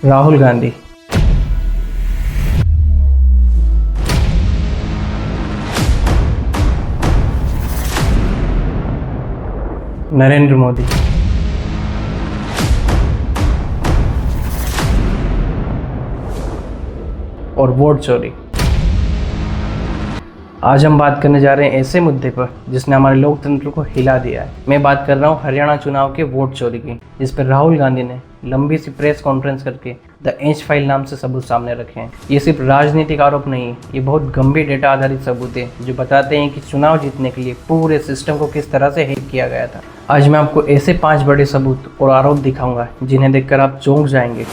राहुल गांधी, नरेंद्र मोदी, और वोट चोरी। आज हम बात करने जा रहे हैं ऐसे मुद्दे पर जिसने हमारे लोकतंत्र को हिला दिया है। मैं बात कर रहा हूँ हरियाणा चुनाव के वोट चोरी की, जिस पर राहुल गांधी ने लंबी सी प्रेस कॉन्फ्रेंस करके द इंच फाइल नाम से सबूत सामने रखे हैं। ये सिर्फ राजनीतिक आरोप नहीं, ये बहुत गंभीर डेटा आधारित सबूत है जो बताते हैं कि चुनाव जीतने के लिए पूरे सिस्टम को किस तरह से हैक किया गया था। आज मैं आपको ऐसे 5 बड़े सबूत और आरोप दिखाऊंगा जिन्हें देखकर आप चौंक जाएंगे।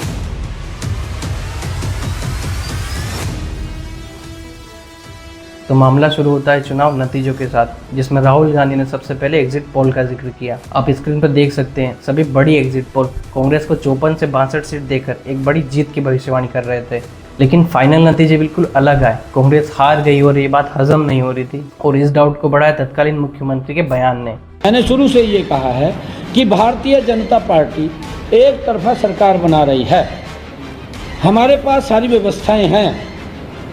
तो मामला शुरू होता है चुनाव नतीजों के साथ, जिसमें राहुल गांधी ने सबसे पहले एग्जिट पोल का जिक्र किया। आप स्क्रीन पर देख सकते हैं सभी बड़ी एग्जिट पोल कांग्रेस को 54 से 62 सीट देकर एक बड़ी जीत की भविष्यवाणी कर रहे थे, लेकिन फाइनल नतीजे बिल्कुल अलग आए। कांग्रेस हार गई और ये बात हजम नहीं हो रही थी, और इस डाउट को बढ़ाया तत्कालीन मुख्यमंत्री के बयान ने। मैंने शुरू से ये कहा है कि भारतीय जनता पार्टी एक तरफा सरकार बना रही है। हमारे पास सारी व्यवस्थाएं हैं,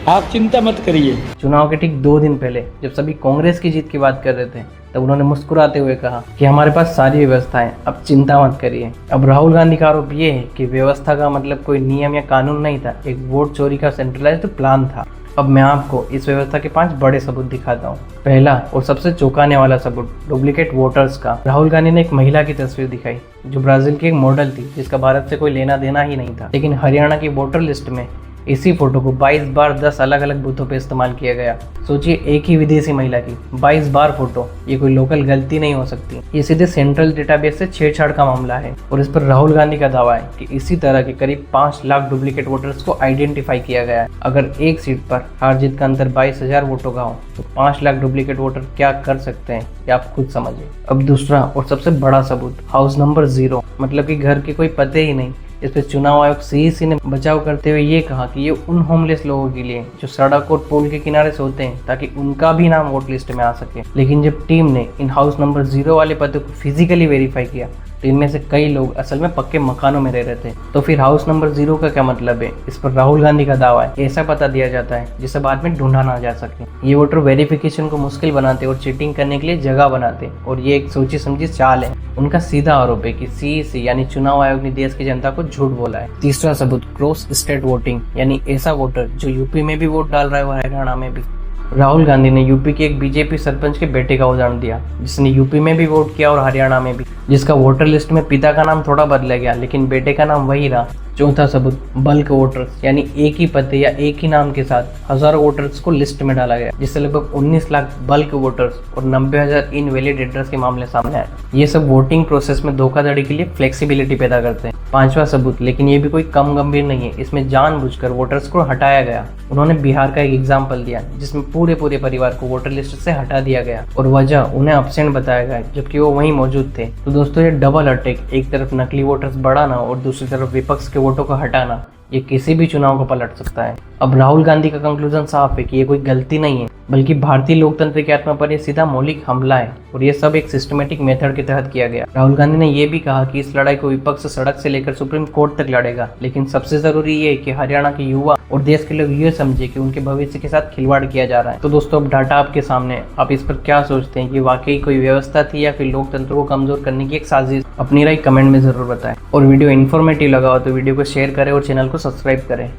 आप चिंता मत करिए। चुनाव के ठीक 2 दिन पहले जब सभी कांग्रेस की जीत की बात कर रहे थे, तब उन्होंने मुस्कुराते हुए कहा कि हमारे पास सारी व्यवस्थाएं, अब चिंता मत करिए। अब राहुल गांधी का आरोप ये है कि व्यवस्था का मतलब कोई नियम या कानून नहीं था, एक वोट चोरी का सेंट्रलाइज्ड प्लान था। अब मैं आपको इस व्यवस्था के 5 बड़े सबूत दिखाता हूँ। पहला और सबसे चौंकाने वाला सबूत डुप्लीकेट वोटर्स का। राहुल गांधी ने एक महिला की तस्वीर दिखाई जो ब्राजील की एक मॉडल थी, जिसका भारत से कोई लेना देना ही नहीं था, लेकिन हरियाणा की वोटर लिस्ट में इसी फोटो को 22 बार 10 अलग अलग बूथों पे इस्तेमाल किया गया। सोचिए, एक ही विदेशी महिला की 22 बार फोटो, ये कोई लोकल गलती नहीं हो सकती। ये सीधे सेंट्रल डेटाबेस से छेड़छाड़ का मामला है, और इस पर राहुल गांधी का दावा है कि इसी तरह के करीब 5 लाख डुप्लीकेट वोटर्स को आइडेंटिफाई किया गया है। अगर एक सीट पर हार जीत का अंतर 22,000 वोटों का हो तो 5 लाख डुप्लीकेट वोटर क्या कर सकते हैं, ये आप खुद समझिए। अब दूसरा और सबसे बड़ा सबूत, हाउस नंबर 0, मतलब कि घर के कोई पते ही नहीं। इस पर चुनाव आयोग सीईसी ने बचाव करते हुए ये कहा कि ये उन होमलेस लोगों के लिए जो सड़क और पुल के किनारे सोते हैं, ताकि उनका भी नाम वोट लिस्ट में आ सके। लेकिन जब टीम ने इन हाउस नंबर 0 वाले पते को फिजिकली वेरीफाई किया तो इनमें से कई लोग असल में पक्के मकानों में रह रहे थे। तो फिर हाउस नंबर 0 का क्या मतलब है? इस पर राहुल गांधी का दावा है ऐसा पता दिया जाता है जिसे बाद में ढूंढा ना जा सके। ये वोटर वेरिफिकेशन को मुश्किल बनाते और चीटिंग करने के लिए जगह बनाते, और ये एक सोची समझी चाल है। उनका सीधा आरोप है कि सीईसी यानी चुनाव आयोग ने देश की जनता को झूठ बोला है। तीसरा सबूत, क्रॉस स्टेट वोटिंग, यानी ऐसा वोटर जो यूपी में भी वोट डाल रहा है और हरियाणा में भी। राहुल गांधी ने यूपी के एक बीजेपी सरपंच के बेटे का उदाहरण दिया, जिसने यूपी में भी वोट किया और हरियाणा में भी, जिसका वोटर लिस्ट में पिता का नाम थोड़ा बदला गया लेकिन बेटे का नाम वही रहा। चौथा सबूत, बल्क वोटर्स, यानी एक ही पते या एक ही नाम के साथ हजारों वोटर्स को लिस्ट में डाला गया, जिससे लगभग 19 लाख बल्क वोटर्स और 90,000 इनवैलिड एड्रेस के मामले सामने आए। ये सब वोटिंग प्रोसेस में धोखाधड़ी के लिए फ्लेक्सिबिलिटी पैदा करते हैं। पांचवा सबूत, लेकिन ये भी कोई कम गंभीर नहीं है, इसमें जानबूझकर वोटर्स को हटाया गया। उन्होंने बिहार का एक एग्जाम्पल दिया जिसमें पूरे परिवार को वोटर लिस्ट से हटा दिया गया, और वजह उन्हें एब्सेंट बताया गया जबकि वो वहीं मौजूद थे। तो दोस्तों, ये डबल अटैक, एक तरफ नकली वोटर्स बढ़ाना और दूसरी तरफ विपक्ष के वोटों को हटाना, ये किसी भी चुनाव को पलट सकता है। अब राहुल गांधी का कंक्लूजन साफ है कि ये कोई गलती नहीं है, बल्कि भारतीय लोकतंत्र की आत्मा पर यह सीधा मौलिक हमला है, और ये सब एक सिस्टमेटिक मेथड के तहत किया गया। राहुल गांधी ने यह भी कहा कि इस लड़ाई को विपक्ष सड़क से लेकर सुप्रीम कोर्ट तक लड़ेगा, लेकिन सबसे जरूरी ये है कि हरियाणा के युवा और देश के लोग ये समझे कि उनके भविष्य के साथ खिलवाड़ किया जा रहा है। तो दोस्तों, अब डाटा आपके सामने है, आप इस पर क्या सोचते हैं कि वाकई कोई व्यवस्था थी या फिर लोकतंत्र को कमजोर करने की एक साजिश? अपनी राय कमेंट में जरूर बताएं, और वीडियो इन्फॉर्मेटिव लगा हो तो वीडियो को शेयर करें और चैनल को सब्सक्राइब करें।